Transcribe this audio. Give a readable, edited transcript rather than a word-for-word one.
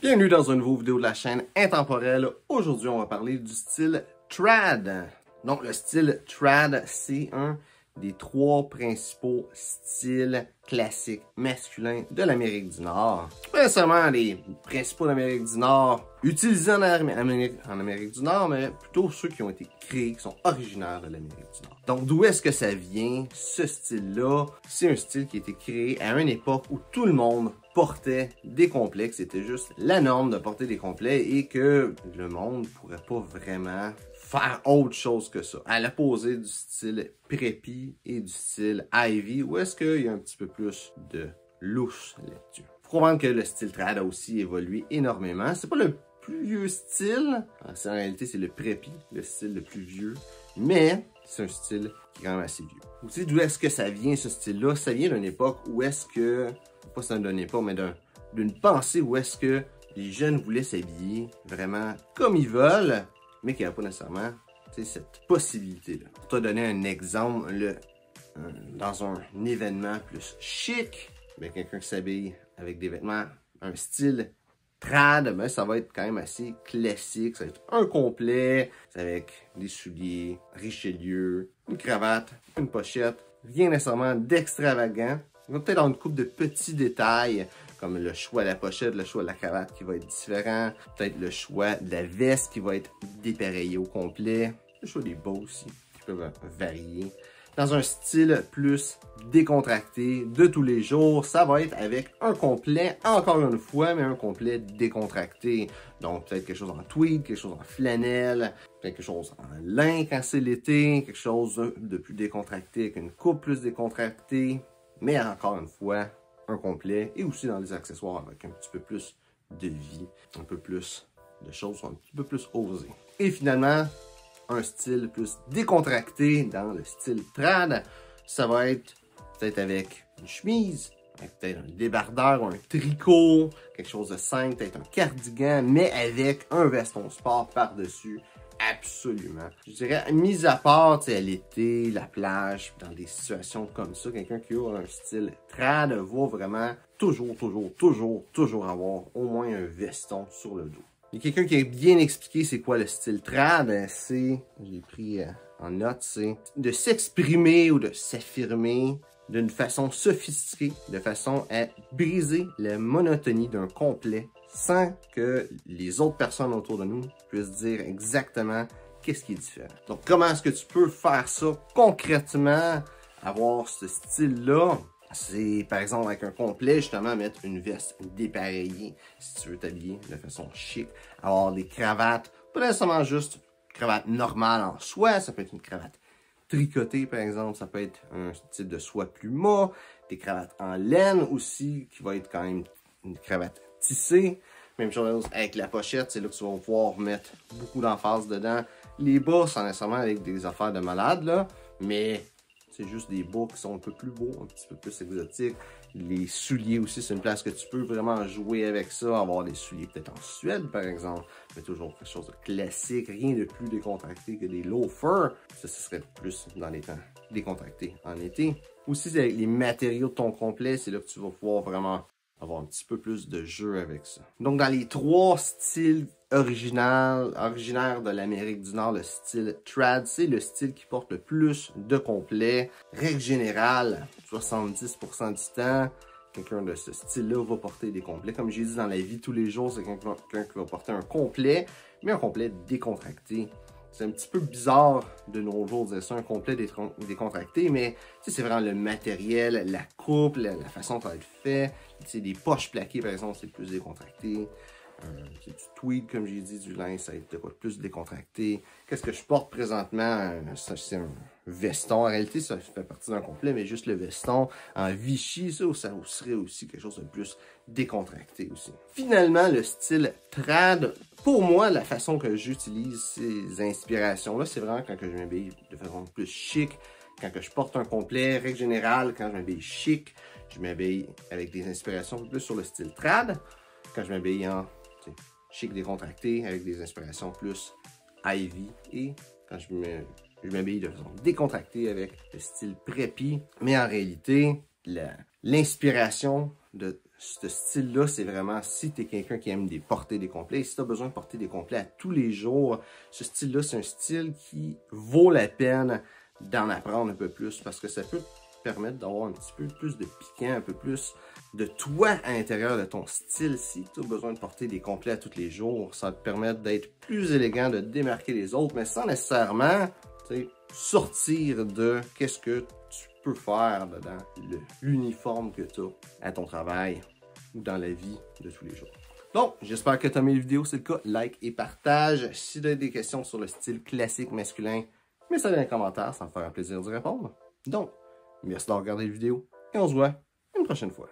Bienvenue dans une nouvelle vidéo de la chaîne Intemporelle. Aujourd'hui, on va parler du style trad. Donc, le style trad, c'est un des trois principaux styles classiques masculins de l'Amérique du Nord. Pas nécessairement les principaux d'Amérique du Nord utilisés en Amérique du Nord, mais plutôt ceux qui ont été créés, qui sont originaires de l'Amérique du Nord. Donc, d'où est-ce que ça vient, ce style-là? C'est un style qui a été créé à une époque où tout le monde portait des complets, que c'était juste la norme de porter des complets et que le monde ne pourrait pas vraiment faire autre chose que ça. À l'opposé du style preppy et du style ivy, où est-ce qu'il y a un petit peu plus de louche là-dessus. Faut comprendre que le style trad a aussi évolué énormément. C'est pas le plus vieux style, en réalité c'est le preppy, le style le plus vieux, mais c'est un style qui est quand même assez vieux. Vous savez d'où est-ce que ça vient ce style-là? Ça vient d'une époque où est-ce que, pas ça ne donnait pas, mais d'une pensée où est-ce que les jeunes voulaient s'habiller vraiment comme ils veulent, mais qu'il n'y a pas nécessairement cette possibilité-là. Pour te donner un exemple, dans un événement plus chic, quelqu'un qui s'habille avec des vêtements, un style trad, ben, ça va être quand même assez classique. Ça va être un complet, avec des souliers, Richelieu, une cravate, une pochette, rien nécessairement d'extravagant. Il va peut-être avoir une couple de petits détails, comme le choix de la pochette, le choix de la cravate qui va être différent, peut-être le choix de la veste qui va être dépareillée au complet, le choix des bas aussi, qui peuvent varier. Dans un style plus décontracté de tous les jours, ça va être avec un complet, encore une fois, mais un complet décontracté. Donc peut-être quelque chose en tweed, quelque chose en flanelle, peut-être quelque chose en lin quand c'est l'été, quelque chose de plus décontracté avec une coupe plus décontractée, mais encore une fois, un complet, et aussi dans les accessoires avec un petit peu plus de vie, un peu plus de choses, un petit peu plus osées. Et finalement, un style plus décontracté dans le style trad, ça va être peut-être avec une chemise, avec peut-être un débardeur ou un tricot, quelque chose de simple, peut-être un cardigan, mais avec un veston sport par-dessus. Absolument. Je dirais, mis à part à l'été, la plage, dans des situations comme ça, quelqu'un qui a un style trad va vraiment toujours avoir au moins un veston sur le dos. Il y a quelqu'un qui a bien expliqué c'est quoi le style trad, c'est, j'ai pris en note, c'est de s'exprimer ou de s'affirmer d'une façon sophistiquée, de façon à briser la monotonie d'un complet sans que les autres personnes autour de nous puissent dire exactement qu'est-ce qui est différent. Donc, comment est-ce que tu peux faire ça concrètement, avoir ce style-là? C'est, par exemple, avec un complet, justement, mettre une veste dépareillée, si tu veux t'habiller de façon chic, avoir des cravates, pas nécessairement juste une cravate normale en soie, ça peut être une cravate tricotée, par exemple, ça peut être un type de soie pluma, des cravates en laine aussi, qui va être quand même une cravate tissée. Même chose avec la pochette, c'est là que tu vas pouvoir mettre beaucoup d'emphase dedans. Les bas, sans nécessairement avec des affaires de malade, là, mais c'est juste des bas qui sont un peu plus beaux, un petit peu plus exotiques. Les souliers aussi, c'est une place que tu peux vraiment jouer avec ça, avoir des souliers peut-être en Suède, par exemple, mais toujours quelque chose de classique, rien de plus décontracté que des loafers. Ça, ce serait plus dans les temps décontractés en été. Aussi, c'est avec les matériaux de ton complet, c'est là que tu vas pouvoir vraiment avoir un petit peu plus de jeu avec ça. Donc, dans les trois styles originaires de l'Amérique du Nord, le style trad, c'est le style qui porte le plus de complets. Règle générale, 70% du temps, quelqu'un de ce style-là va porter des complets. Comme j'ai dit, dans la vie de tous les jours, c'est quelqu'un qui va porter un complet, mais un complet décontracté. C'est un petit peu bizarre de nos jours de dire ça, un complet décontracté, mais c'est vraiment le matériel, la coupe, la façon dont ça va être fait. Des poches plaquées, par exemple, c'est plus décontracté. C'est du tweed, comme j'ai dit, du lin, ça va être de quoi plus décontracté. Qu'est-ce que je porte présentement? C'est un veston. En réalité, ça fait partie d'un complet, mais juste le veston en Vichy, ça serait aussi quelque chose de plus décontracté aussi. Finalement, le style trad, pour moi, la façon que j'utilise ces inspirations-là, c'est vraiment quand que je m'habille de façon plus chic, quand que je porte un complet, règle générale, quand je m'habille chic, je m'habille avec des inspirations plus sur le style trad. Quand je m'habille en chic décontracté, avec des inspirations plus ivy. Et quand je m'habille de façon décontractée avec le style preppy. Mais en réalité, l'inspiration de ce style-là, c'est vraiment si tu es quelqu'un qui aime porter des complets, si tu as besoin de porter des complets à tous les jours, ce style-là, c'est un style qui vaut la peine d'en apprendre un peu plus parce que ça peut te permettre d'avoir un petit peu plus de piquant, un peu plus de toi à l'intérieur de ton style. Si tu as besoin de porter des complets à tous les jours, ça va te permettre d'être plus élégant, de te démarquer des autres, mais sans nécessairement sortir de qu'est-ce que tu peux faire dans l'uniforme que tu as à ton travail ou dans la vie de tous les jours. Donc, j'espère que tu as aimé la vidéo. Si c'est le cas, like et partage. Si tu as des questions sur le style classique masculin, mets ça dans les commentaires, ça me fera un plaisir d'y répondre. Donc, merci d'avoir regardé la vidéo et on se voit une prochaine fois.